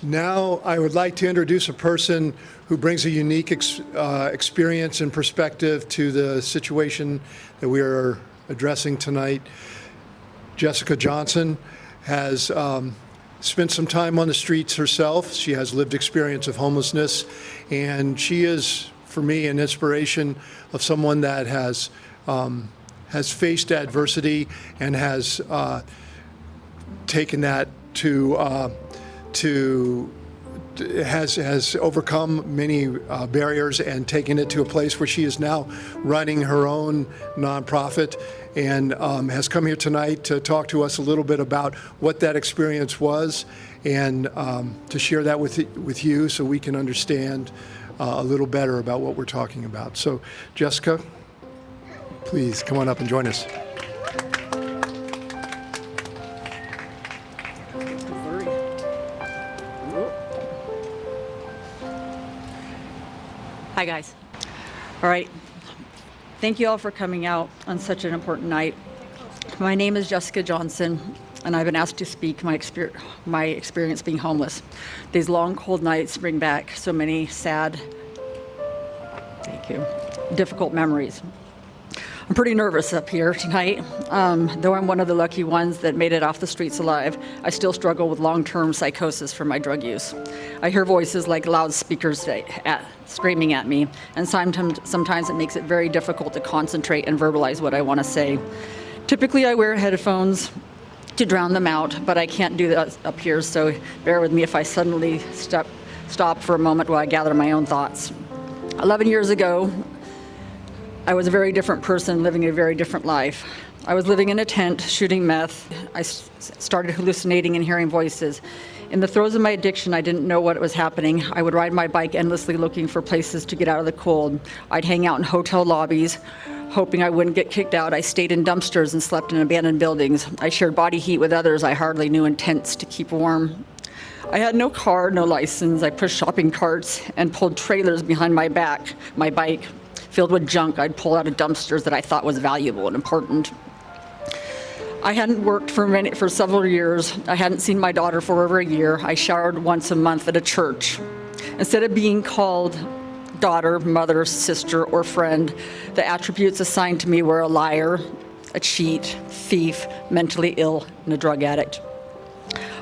Now I would like to introduce a person who brings a unique experience and perspective to the situation that we are addressing tonight. Jessica Johnson has spent some time on the streets herself. She has lived experience of homelessness, and she is, for me, an inspiration of someone that has faced adversity and has taken that has overcome many barriers and taken it to a place where she is now running her own nonprofit, and has come here tonight to talk to us a little bit about what that experience was, and to share that with you so we can understand a little better about what we're talking about. So, Jessica, please come on up and join us. Hi, guys. All right. Thank you all for coming out on such an important night. My name is Jessica Johnson, and I've been asked to speak my experience being homeless. These long, cold nights bring back so many sad, difficult memories. I'm pretty nervous up here tonight. Though I'm one of the lucky ones that made it off the streets alive, I still struggle with long-term psychosis from my drug use. I hear voices like loudspeakers screaming at me, and sometimes it makes it very difficult to concentrate and verbalize what I want to say. Typically, I wear headphones to drown them out, but I can't do that up here, so bear with me if I suddenly stop for a moment while I gather my own thoughts. 11 years ago, I was a very different person living a very different life. I was living in a tent, shooting meth. I started hallucinating and hearing voices. In the throes of my addiction, I didn't know what was happening. I would ride my bike endlessly looking for places to get out of the cold. I'd hang out in hotel lobbies, hoping I wouldn't get kicked out. I stayed in dumpsters and slept in abandoned buildings. I shared body heat with others I hardly knew in tents to keep warm. I had no car, no license. I pushed shopping carts and pulled trailers behind my bike, filled with junk I'd pull out of dumpsters that I thought was valuable and important. I hadn't worked for several years. I hadn't seen my daughter for over a year. I showered once a month at a church. Instead of being called daughter, mother, sister, or friend, the attributes assigned to me were a liar, a cheat, thief, mentally ill, and a drug addict.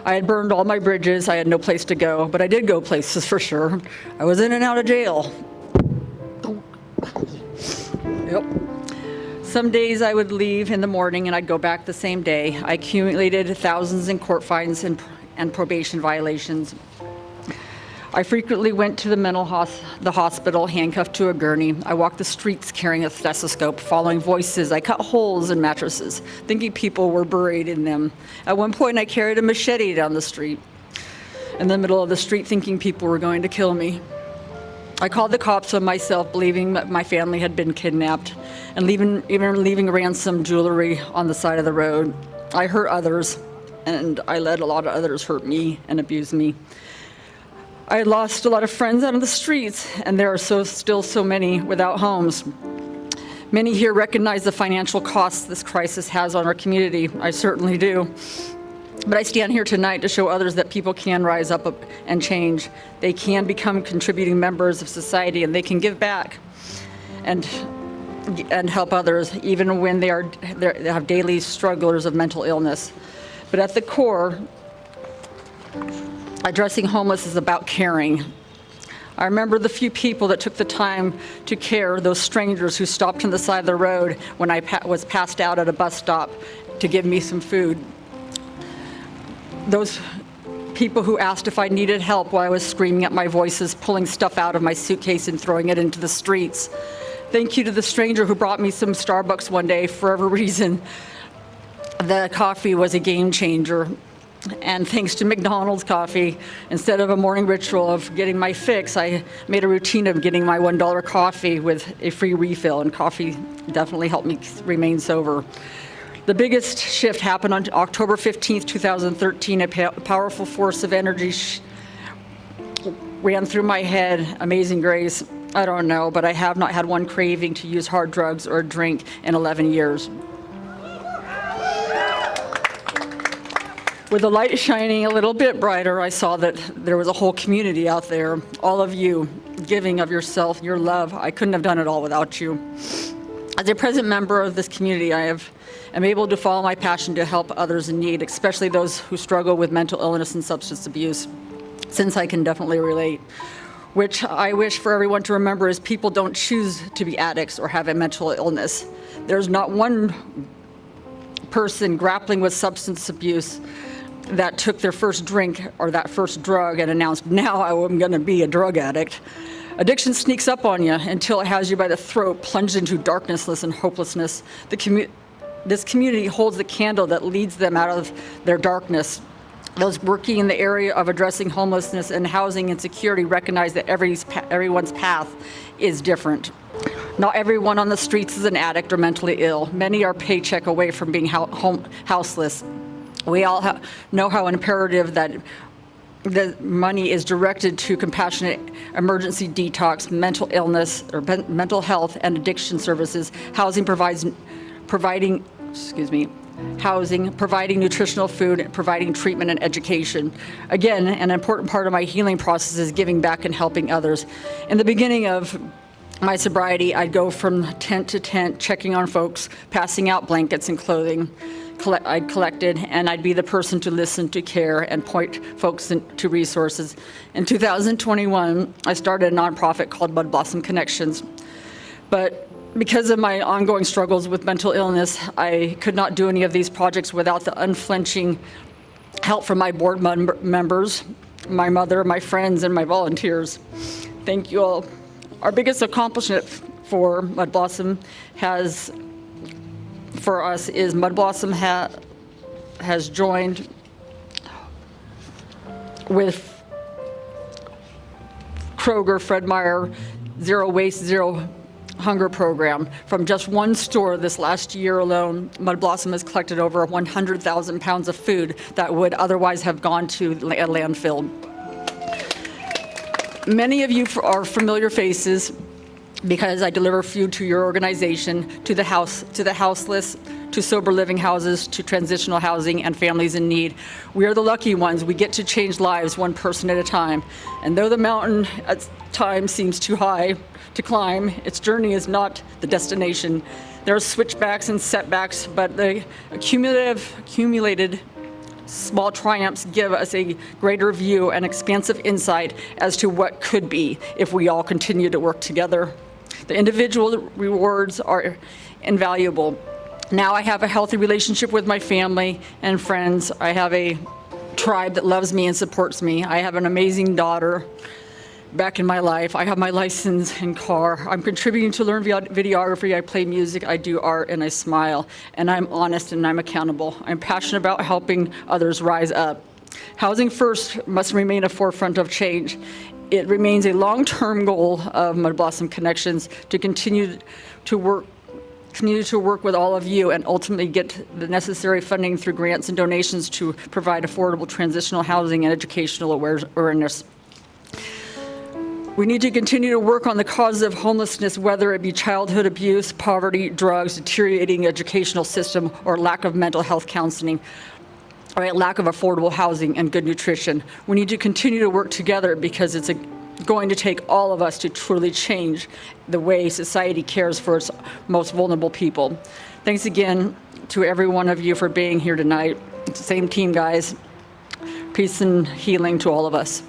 I had burned all my bridges. I had no place to go, but I did go places for sure. I was in and out of jail. Yep. Some days I would leave in the morning and I'd go back the same day. I accumulated thousands in court fines and probation violations. I frequently went to the hospital handcuffed to a gurney. I walked the streets carrying a stethoscope, following voices. I cut holes in mattresses, thinking people were buried in them. At one point, I carried a machete down the street, in the middle of the street, thinking people were going to kill me. I called the cops on myself, believing that my family had been kidnapped, and even leaving ransom jewelry on the side of the road. I hurt others, and I let a lot of others hurt me and abuse me. I had lost a lot of friends out on the streets, and there are still so many without homes. Many here recognize the financial costs this crisis has on our community. I certainly do. But I stand here tonight to show others that people can rise up and change. They can become contributing members of society, and they can give back and help others, even when they have daily strugglers of mental illness. But at the core, addressing homeless is about caring. I remember the few people that took the time to care, those strangers who stopped on the side of the road when I was passed out at a bus stop to give me some food. Those people who asked if I needed help while I was screaming at my voices, pulling stuff out of my suitcase and throwing it into the streets. Thank you to the stranger who brought me some Starbucks one day for whatever reason. The coffee was a game changer. And thanks to McDonald's coffee, instead of a morning ritual of getting my fix, I made a routine of getting my $1 coffee with a free refill, and coffee definitely helped me remain sober. The biggest shift happened on October 15th, 2013. A powerful force of energy ran through my head. Amazing grace. I don't know, but I have not had one craving to use hard drugs or drink in 11 years. With the light shining a little bit brighter, I saw that there was a whole community out there, all of you, giving of yourself, your love. I couldn't have done it all without you. As a present member of this community, am able to follow my passion to help others in need, especially those who struggle with mental illness and substance abuse, since I can definitely relate. Which I wish for everyone to remember is people don't choose to be addicts or have a mental illness. There's not one person grappling with substance abuse that took their first drink or that first drug and announced, now I'm going to be a drug addict. Addiction sneaks up on you until it has you by the throat, plunged into darkness and hopelessness. This community holds the candle that leads them out of their darkness. Those working in the area of addressing homelessness and housing insecurity recognize that everyone's path is different. Not everyone on the streets is an addict or mentally ill. Many are paycheck away from being houseless. We all know how imperative that the money is directed to compassionate emergency detox, mental illness, or mental health and addiction services. Housing, providing nutritional food, providing treatment and education. Again, an important part of my healing process is giving back and helping others. In the beginning of my sobriety, I'd go from tent to tent, checking on folks, passing out blankets and clothing I'd collected, and I'd be the person to listen, to care, and point folks to resources. In 2021, I started a nonprofit called mudblosmconnections. But because of my ongoing struggles with mental illness, I could not do any of these projects without the unflinching help from my board members, my mother, my friends, and my volunteers. Thank you all. Our biggest accomplishment for Mud Blossom is Mud Blossom has joined with Kroger, Fred Meyer, Zero Waste, Zero Hunger program. From just one store this last year alone, Mud Blossom has collected over 100,000 pounds of food that would otherwise have gone to a landfill. Many of you are familiar faces because I deliver food to your organization, to the houseless, to sober living houses, to transitional housing and families in need. We are the lucky ones. We get to change lives one person at a time. And though the mountain at times seems too high to climb, its journey is not the destination. There are switchbacks and setbacks, but the accumulated small triumphs give us a greater view and expansive insight as to what could be if we all continue to work together. The individual rewards are invaluable. Now I have a healthy relationship with my family and friends. I have a tribe that loves me and supports me. I have an amazing daughter back in my life. I have my license and car. I'm contributing to learn videography. I play music, I do art, and I smile. And I'm honest and I'm accountable. I'm passionate about helping others rise up. Housing first must remain a forefront of change. It remains a long-term goal of Mud Blossom Connections to continue to work with all of you and ultimately get the necessary funding through grants and donations to provide affordable transitional housing and educational awareness. We need to continue to work on the causes of homelessness, whether it be childhood abuse, poverty, drugs, deteriorating educational system, or lack of mental health counseling, or lack of affordable housing and good nutrition. We need to continue to work together because it's going to take all of us to truly change the way society cares for its most vulnerable people. Thanks again to every one of you for being here tonight. It's the same team, guys. Peace and healing to all of us.